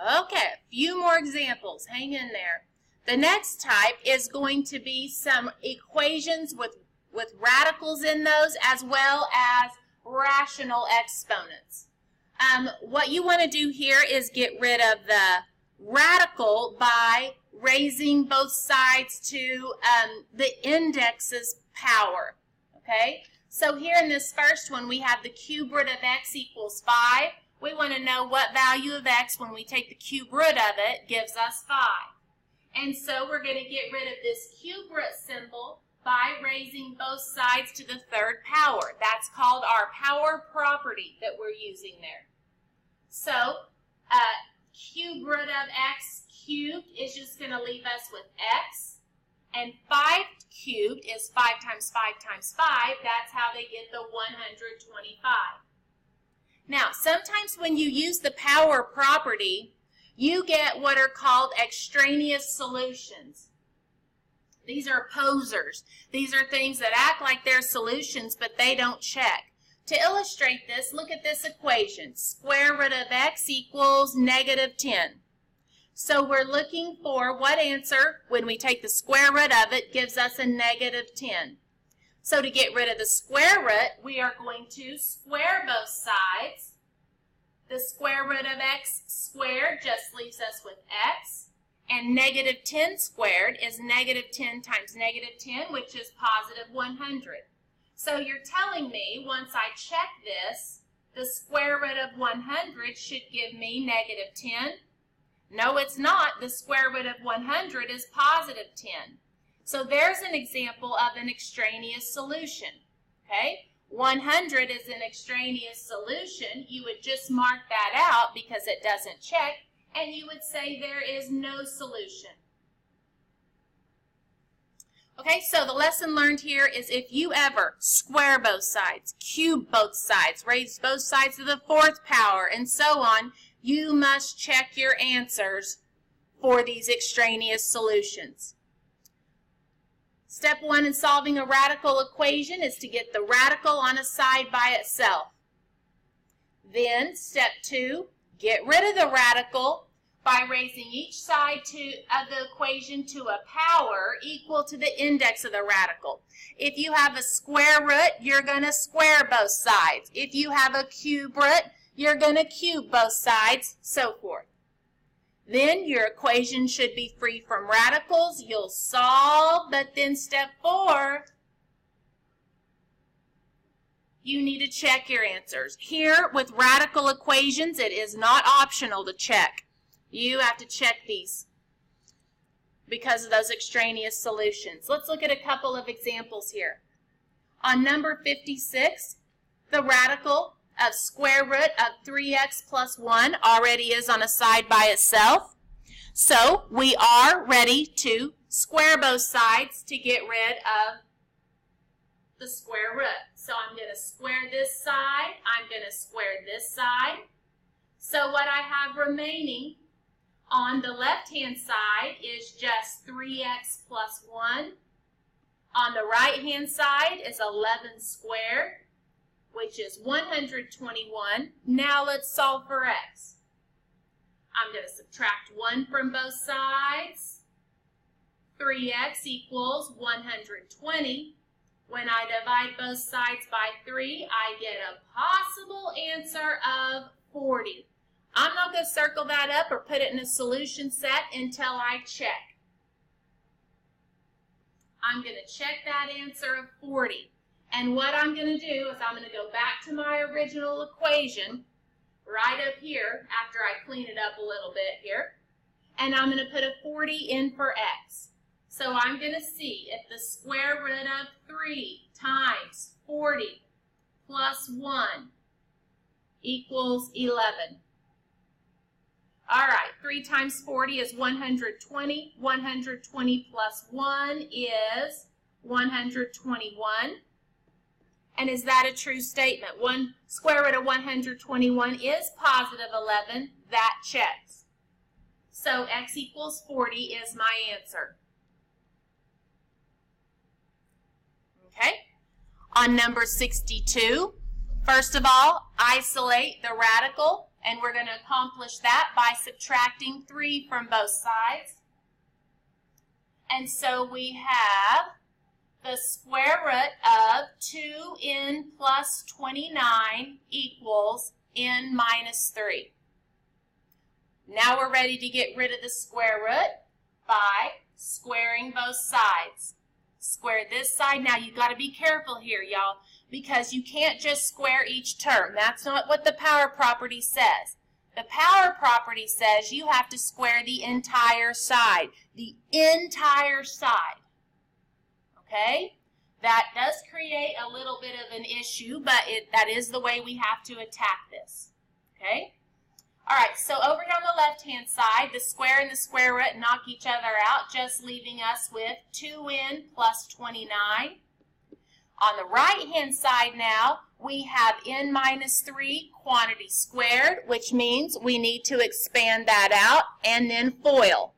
Okay, a few more examples. Hang in there. The next type is going to be some equations with radicals in those as well as rational exponents. What you want to do here is get rid of the radical by raising both sides to the index's power. Okay? So here in this first one, we have the cube root of x equals 5. We want to know what value of x, when we take the cube root of it, gives us 5. And so we're going to get rid of this cube root symbol by raising both sides to the third power. That's called our power property that we're using there. So, cube root of x cubed is just going to leave us with x. And 5 cubed is 5 times 5 times 5. That's how they get the 125. Now, sometimes when you use the power property, you get what are called extraneous solutions. These are posers. These are things that act like they're solutions, but they don't check. To illustrate this, look at this equation. Square root of x equals negative 10. So we're looking for what answer, when we take the square root of it, gives us a negative 10. So to get rid of the square root, we are going to square both sides. The square root of x squared just leaves us with x. And negative 10 squared is negative 10 times negative 10, which is positive 100. So you're telling me, once I check this, the square root of 100 should give me negative 10. No, it's not. The square root of 100 is positive 10. So there's an example of an extraneous solution. Okay? 100 is an extraneous solution. You would just mark that out because it doesn't check, and you would say there is no solution. Okay, so the lesson learned here is if you ever square both sides, cube both sides, raise both sides to the fourth power, and so on, you must check your answers for these extraneous solutions. Step 1 in solving a radical equation is to get the radical on a side by itself. Then, step 2, get rid of the radical by raising each side of the equation to a power equal to the index of the radical. If you have a square root, you're going to square both sides. If you have a cube root, you're going to cube both sides, so forth. Then your equation should be free from radicals. You'll solve, but then step 4, you need to check your answers. Here, with radical equations, it is not optional to check. You have to check these because of those extraneous solutions. Let's look at a couple of examples here. On number 56, the radical of square root of 3x plus 1 already is on a side by itself. So we are ready to square both sides to get rid of the square root. So I'm going to square this side. I'm going to square this side. So what I have remaining on the left-hand side is just 3x plus 1. On the right-hand side is 11 squared, which is 121. Now let's solve for x. I'm going to subtract 1 from both sides. 3x equals 120. When I divide both sides by 3, I get a possible answer of 40. I'm not going to circle that up or put it in a solution set until I check. I'm going to check that answer of 40. And what I'm going to do is I'm going to go back to my original equation right up here after I clean it up a little bit here. And I'm going to put a 40 in for x. So I'm going to see if the square root of 3 times 40 plus 1 equals 11. All right, 3 times 40 is 120. 120 plus 1 is 121. And is that a true statement? Square root of 121 is positive 11. That checks. So x equals 40 is my answer. Okay. On number 62, first of all, isolate the radical And we're going to accomplish that by subtracting 3 from both sides. And so we have the square root of 2n plus 29 equals n minus 3. Now we're ready to get rid of the square root by squaring both sides. Square this side. Now you've got to be careful here, y'all, because you can't just square each term. That's not what the power property says. The power property says you have to square the entire side. The entire side. Okay? That does create a little bit of an issue, but that is the way we have to attack this. Okay? All right, so over here on the left-hand side, the square and the square root knock each other out, just leaving us with 2n plus 29. On the right-hand side now, we have n minus 3 quantity squared, which means we need to expand that out and then FOIL.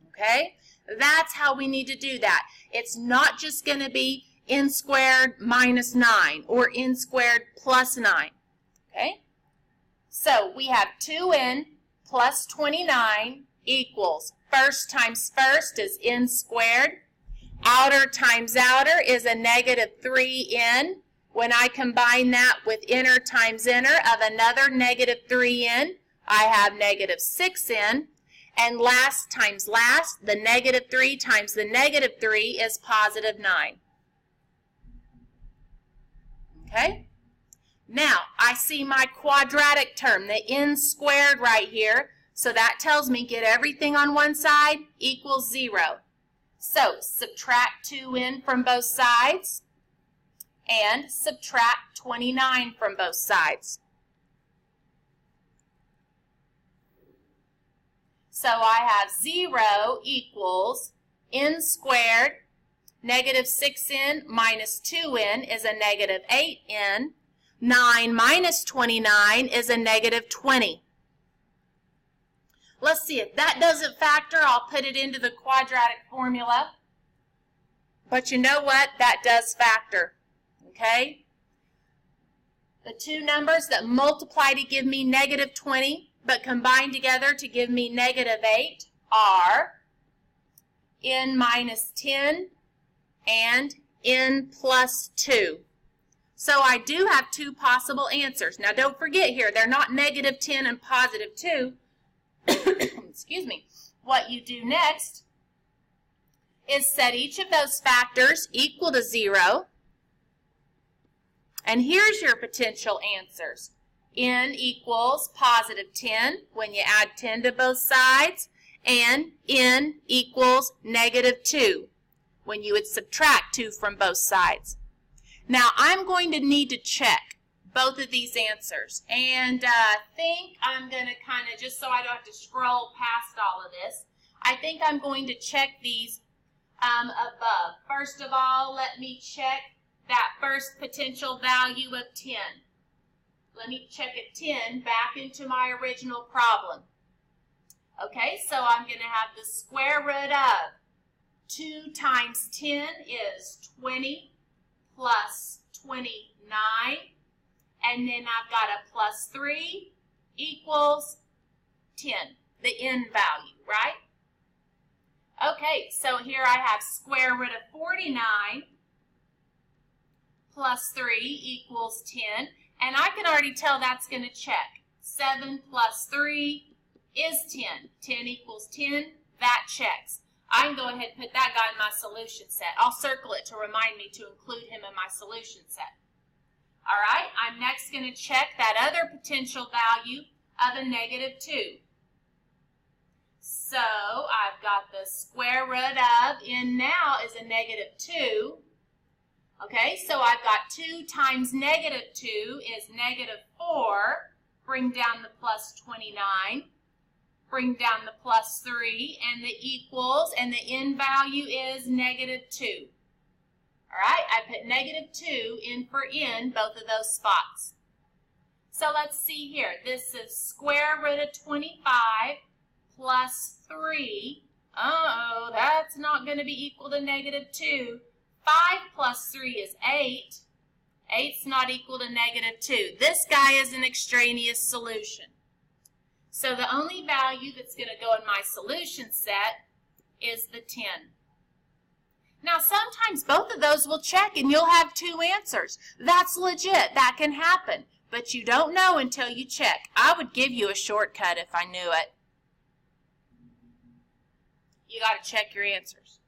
Okay? That's how we need to do that. It's not just going to be n squared minus 9 or n squared plus 9. Okay? So we have 2n plus 29 equals first times first is n squared. Outer times outer is a negative 3n. When I combine that with inner times inner of another negative 3n, I have negative 6n. And last times last, the negative 3 times the negative 3 is positive 9. Okay? Now, I see my quadratic term, the n squared right here. So that tells me get everything on one side equals 0. So, subtract 2n from both sides and subtract 29 from both sides. So I have 0 equals n squared, negative 6n minus 2n is a negative 8n. 9 minus 29 is a negative 20. Let's see, if that doesn't factor, I'll put it into the quadratic formula. But you know what? That does factor. Okay? The two numbers that multiply to give me negative 20, but combine together to give me negative 8 are n minus 10 and n plus 2. So I do have two possible answers. Now don't forget here, they're not negative 10 and positive 2. Excuse me. What you do next is set each of those factors equal to 0. And here's your potential answers. N equals positive 10 when you add 10 to both sides, and n equals negative 2 when you would subtract 2 from both sides. Now I'm going to need to check both of these answers, and I think I'm going to kind of, just so I don't have to scroll past all of this, I think I'm going to check these above. First of all, let me check that first potential value of 10. Let me check at 10 back into my original problem. Okay, so I'm going to have the square root of 2 times 10 is 20 plus 29. And then I've got a plus 3 equals 10, the n value, right? Okay, so here I have square root of 49 plus 3 equals 10. And I can already tell that's going to check. 7 plus 3 is 10. 10 equals 10. That checks. I can go ahead and put that guy in my solution set. I'll circle it to remind me to include him in my solution set. All right, I'm next going to check that other potential value of a negative 2. So I've got the square root of n now is a negative 2. Okay, so I've got 2 times negative 2 is negative 4. Bring down the plus 29. Bring down the plus 3, and the equals, and the n value is negative 2. All right, I put negative 2 in for n, both of those spots. So let's see here. This is square root of 25 plus 3. Uh-oh, that's not going to be equal to negative 2. 5 plus 3 is 8. 8's not equal to negative 2. This guy is an extraneous solution. So the only value that's going to go in my solution set is the 10. Now sometimes both of those will check and you'll have 2 answers. That's legit. That can happen. But you don't know until you check. I would give you a shortcut if I knew it. You got to check your answers.